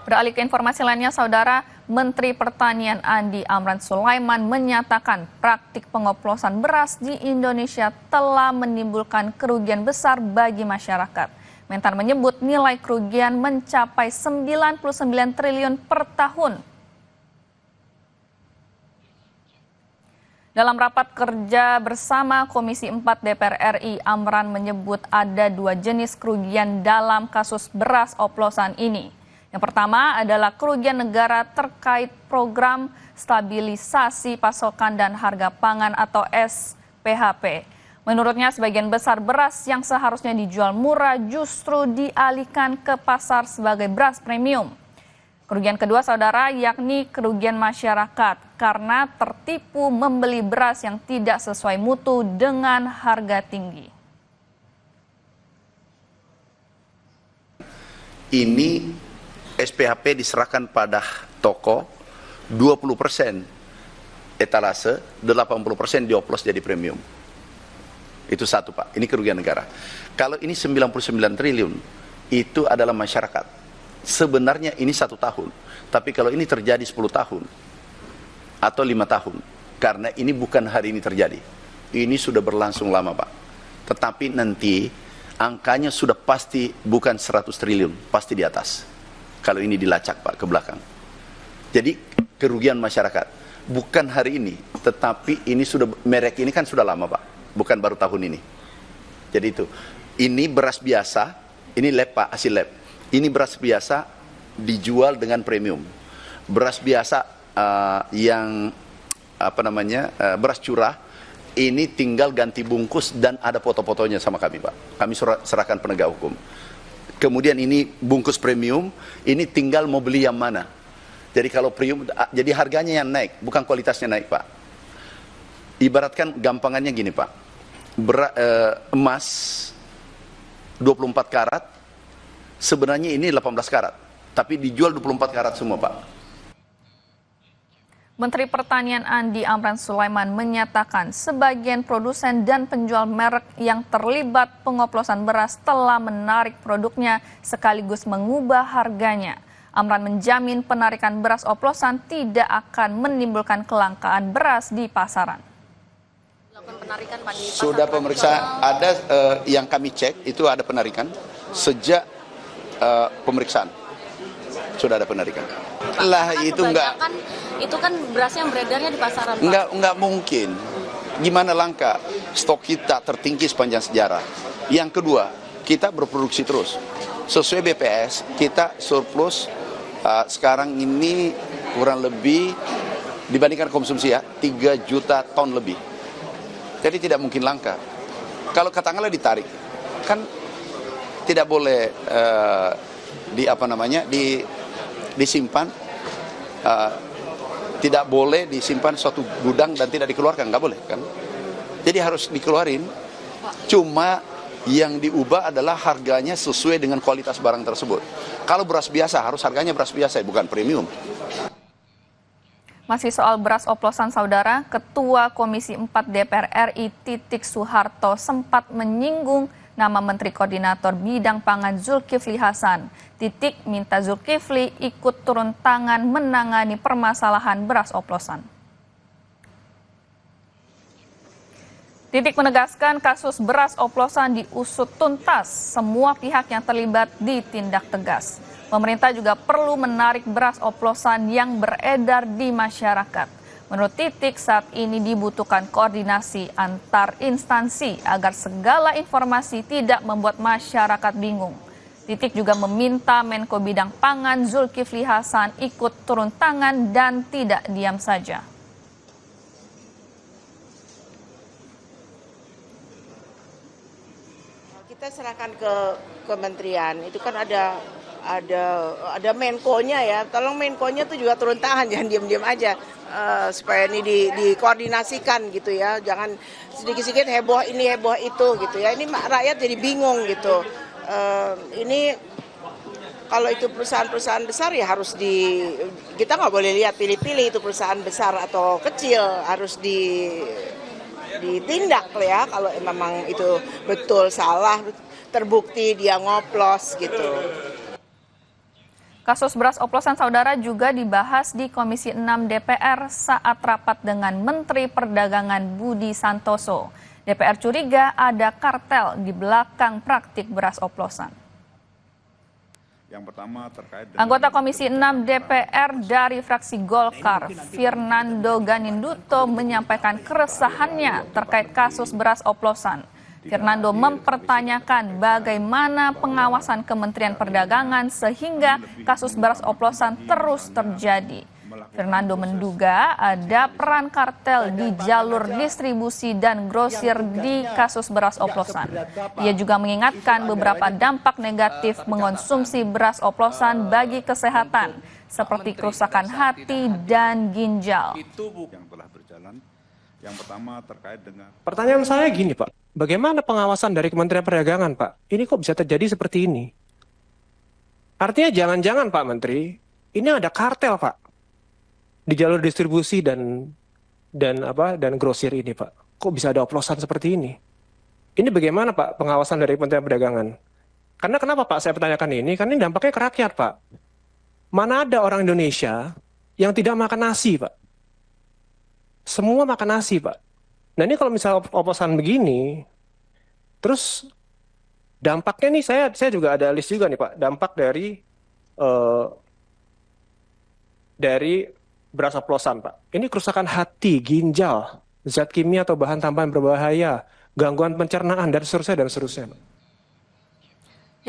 Beralih ke informasi lainnya, Saudara, Menteri Pertanian Andi Amran Sulaiman menyatakan praktik pengoplosan beras di Indonesia telah menimbulkan kerugian besar bagi masyarakat. Mentan menyebut nilai kerugian mencapai 99 triliun per tahun. Dalam rapat kerja bersama Komisi 4 DPR RI, Amran menyebut ada dua jenis kerugian dalam kasus beras oplosan ini. Yang pertama adalah kerugian negara terkait program stabilisasi pasokan dan harga pangan atau SPHP. Menurutnya sebagian besar beras yang seharusnya dijual murah justru dialihkan ke pasar sebagai beras premium. Kerugian kedua, Saudara, yakni kerugian masyarakat karena tertipu membeli beras yang tidak sesuai mutu dengan harga tinggi. Ini SPHP diserahkan pada toko 20% etalase, 80% dioplos jadi premium. Itu satu, Pak. Ini kerugian negara. Kalau ini 99 triliun, itu adalah masyarakat. Sebenarnya ini 1 tahun. Tapi kalau ini terjadi 10 tahun atau 5 tahun, karena ini bukan hari ini terjadi. Ini sudah berlangsung lama, Pak. Tetapi nanti angkanya sudah pasti bukan 100 triliun, pasti di atas. Kalau ini dilacak, Pak, ke belakang. Jadi kerugian masyarakat bukan hari ini, tetapi ini sudah, merek ini kan sudah lama, Pak, bukan baru tahun ini. Jadi itu, ini beras biasa, ini lab, Pak, hasil lab. Ini beras biasa dijual dengan premium. Beras biasa yang beras curah, ini tinggal ganti bungkus dan ada foto-fotonya sama kami, Pak. Kami serahkan penegak hukum. Kemudian ini bungkus premium, ini tinggal mau beli yang mana. Jadi kalau premium, jadi harganya yang naik, bukan kualitasnya naik, Pak. Ibaratkan gampangannya gini, Pak. Emas 24 karat, sebenarnya ini 18 karat. Tapi dijual 24 karat semua, Pak. Menteri Pertanian Andi Amran Sulaiman menyatakan sebagian produsen dan penjual merek yang terlibat pengoplosan beras telah menarik produknya sekaligus mengubah harganya. Amran menjamin penarikan beras oplosan tidak akan menimbulkan kelangkaan beras di pasaran. Sudah pemeriksaan, ada yang kami cek, itu ada penarikan sejak pemeriksaan. Sudah ada penarikan. Lah itu enggak. Itu kan beras yang beredarnya di pasaran, Pak. Enggak mungkin. Gimana langka? Stok kita tertinggi sepanjang sejarah. Yang kedua, kita berproduksi terus. Sesuai BPS, kita surplus sekarang ini kurang lebih dibandingkan konsumsi 3 juta ton lebih. Jadi tidak mungkin langka. Kalau katakanlah ditarik, kan tidak boleh disimpan, tidak boleh disimpan suatu gudang dan tidak dikeluarkan, nggak boleh kan? Jadi harus dikeluarin. Cuma yang diubah adalah harganya sesuai dengan kualitas barang tersebut. Kalau beras biasa harus harganya beras biasa, bukan premium. Masih soal beras oplosan, Saudara, Ketua Komisi 4 DPR RI Titik Soeharto sempat menyinggung nama Menteri Koordinator Bidang Pangan Zulkifli Hasan. Titik minta Zulkifli ikut turun tangan menangani permasalahan beras oplosan. Titik menegaskan kasus beras oplosan diusut tuntas, semua pihak yang terlibat ditindak tegas. Pemerintah juga perlu menarik beras oplosan yang beredar di masyarakat. Menurut Titik, saat ini dibutuhkan koordinasi antar instansi agar segala informasi tidak membuat masyarakat bingung. Titik juga meminta Menko Bidang Pangan Zulkifli Hasan ikut turun tangan dan tidak diam saja. Kita serahkan ke kementerian, itu kan ada Menko-nya ya, tolong Menko-nya tuh juga turun tangan, jangan diam-diam aja, supaya ini dikoordinasikan gitu ya, jangan sedikit-sedikit heboh ini heboh itu gitu ya, ini rakyat jadi bingung gitu. Ini kalau itu perusahaan-perusahaan besar ya harus kita nggak boleh lihat pilih-pilih itu perusahaan besar atau kecil, harus ditindak ya kalau memang itu betul salah, terbukti dia ngoplos gitu. Kasus beras oplosan saudara juga dibahas di Komisi 6 DPR saat rapat dengan Menteri Perdagangan Budi Santoso. DPR curiga ada kartel di belakang praktik beras oplosan. Yang pertama terkait dengan Anggota Komisi 6 DPR dari fraksi Golkar, Fernando Ganinduto, menyampaikan keresahannya terkait kasus beras oplosan. Fernando mempertanyakan bagaimana pengawasan Kementerian Perdagangan sehingga kasus beras oplosan terus terjadi. Fernando menduga ada peran kartel di jalur distribusi dan grosir di kasus beras oplosan. Ia juga mengingatkan beberapa dampak negatif mengonsumsi beras oplosan bagi kesehatan, seperti kerusakan hati dan ginjal. yang telah berjalan. Yang pertama terkait dengan Pertanyaan saya gini, Pak. Bagaimana pengawasan dari Kementerian Perdagangan, Pak? Ini kok bisa terjadi seperti ini? Artinya jangan-jangan, Pak Menteri, ini ada kartel, Pak, di jalur distribusi dan grosir ini, Pak. Kok bisa ada oplosan seperti ini? Ini bagaimana, Pak, pengawasan dari Kementerian Perdagangan? Karena kenapa, Pak, saya pertanyakan ini? Karena ini dampaknya ke rakyat, Pak. Mana ada orang Indonesia yang tidak makan nasi, Pak? Semua makan nasi, Pak. Nah ini kalau misalnya oplosan begini, terus dampaknya nih saya juga ada list juga nih, Pak. Dampak dari beras oplosan, Pak. Ini kerusakan hati, ginjal, zat kimia atau bahan tambahan berbahaya, gangguan pencernaan, dan seterusnya, Pak.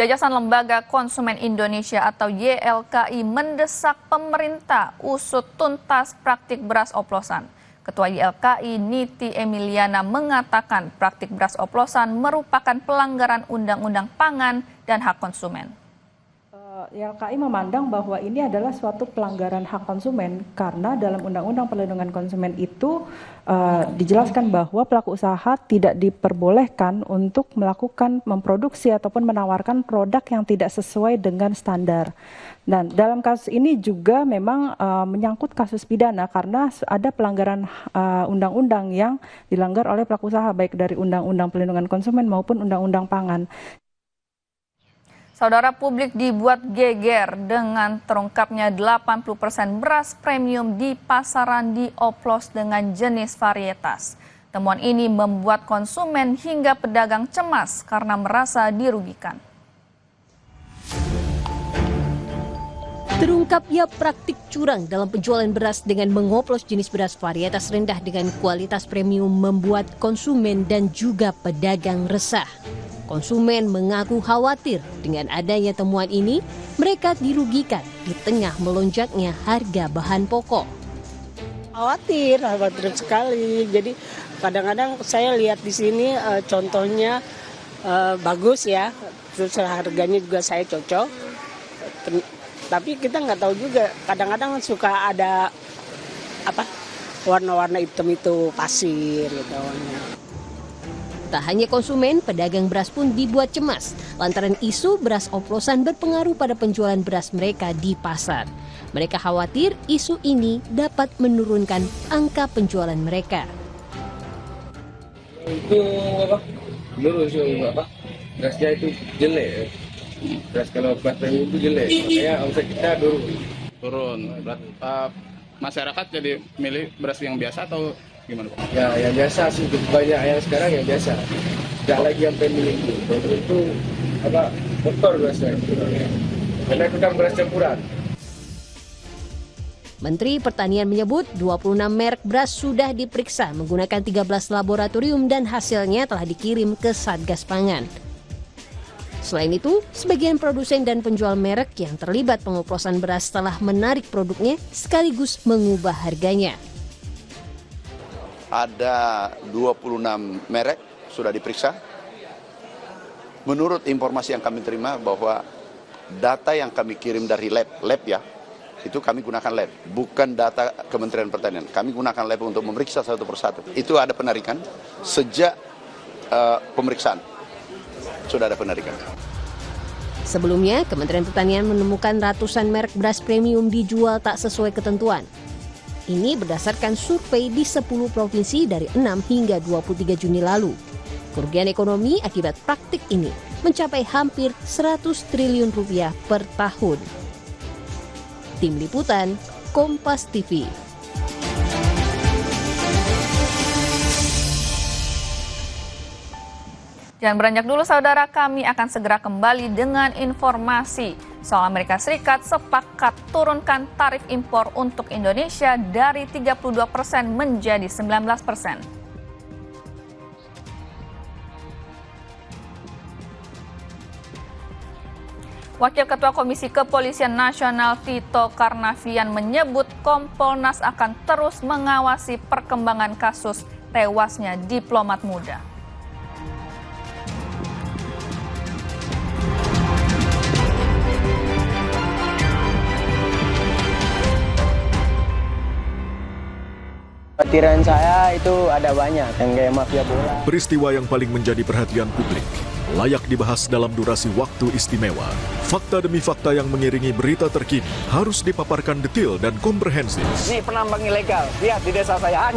Yayasan Lembaga Konsumen Indonesia atau YLKI mendesak pemerintah usut tuntas praktik beras oplosan. Ketua YLKI Niti Emiliana mengatakan praktik beras oplosan merupakan pelanggaran Undang-Undang Pangan dan hak konsumen. YLKI memandang bahwa ini adalah suatu pelanggaran hak konsumen karena dalam Undang-Undang Perlindungan Konsumen itu dijelaskan bahwa pelaku usaha tidak diperbolehkan untuk memproduksi ataupun menawarkan produk yang tidak sesuai dengan standar. Dan dalam kasus ini juga memang menyangkut kasus pidana karena ada pelanggaran undang-undang yang dilanggar oleh pelaku usaha baik dari Undang-Undang Perlindungan Konsumen maupun Undang-Undang Pangan. Saudara, publik dibuat geger dengan terungkapnya 80% beras premium di pasaran dioplos dengan jenis varietas. Temuan ini membuat konsumen hingga pedagang cemas karena merasa dirugikan. Terungkapnya praktik curang dalam penjualan beras dengan mengoplos jenis beras varietas rendah dengan kualitas premium membuat konsumen dan juga pedagang resah. Konsumen mengaku khawatir dengan adanya temuan ini, mereka dirugikan di tengah melonjaknya harga bahan pokok. Khawatir sekali. Jadi kadang-kadang saya lihat di sini contohnya bagus ya, terus harganya juga saya cocok. Tapi kita nggak tahu juga, kadang-kadang suka ada warna-warna hitam itu pasir gitu. Tak hanya konsumen, pedagang beras pun dibuat cemas lantaran isu beras oplosan berpengaruh pada penjualan beras mereka di pasar. Mereka khawatir isu ini dapat menurunkan angka penjualan mereka. Itu menurut berasnya itu jelek. Beras kalau beras premium itu jelek, makanya omset kita turun. Masyarakat jadi milih beras yang biasa atau gimana, Pak? Ya, yang biasa sih, banyak yang sekarang yang biasa. Tidak lagi yang premium itu kotor berasnya. Karena itu kan beras campuran. Menteri Pertanian menyebut 26 merek beras sudah diperiksa menggunakan 13 laboratorium dan hasilnya telah dikirim ke Satgas Pangan. Selain itu, sebagian produsen dan penjual merek yang terlibat pengoplosan beras telah menarik produknya sekaligus mengubah harganya. Ada 26 merek sudah diperiksa. Menurut informasi yang kami terima bahwa data yang kami kirim dari lab ya, itu kami gunakan lab, bukan data Kementerian Pertanian. Kami gunakan lab untuk memeriksa satu persatu. Itu ada penarikan sejak pemeriksaan. Sudah ada penarikan. Sebelumnya, Kementerian Pertanian menemukan ratusan merek beras premium dijual tak sesuai ketentuan. Ini berdasarkan survei di 10 provinsi dari 6 hingga 23 Juni lalu. Kerugian ekonomi akibat praktik ini mencapai hampir 100 triliun rupiah per tahun. Tim Liputan, Kompas TV. Jangan beranjak dulu saudara, kami akan segera kembali dengan informasi soal Amerika Serikat sepakat turunkan tarif impor untuk Indonesia dari 32% menjadi 19%. Wakil Ketua Komisi Kepolisian Nasional Tito Karnavian menyebut Kompolnas akan terus mengawasi perkembangan kasus tewasnya diplomat muda. Kekhawatiran saya itu ada banyak yang kayak mafia bola. Peristiwa yang paling menjadi perhatian publik, layak dibahas dalam durasi waktu istimewa. Fakta demi fakta yang mengiringi berita terkini harus dipaparkan detail dan komprehensif. Ini penambang ilegal, lihat di desa saya.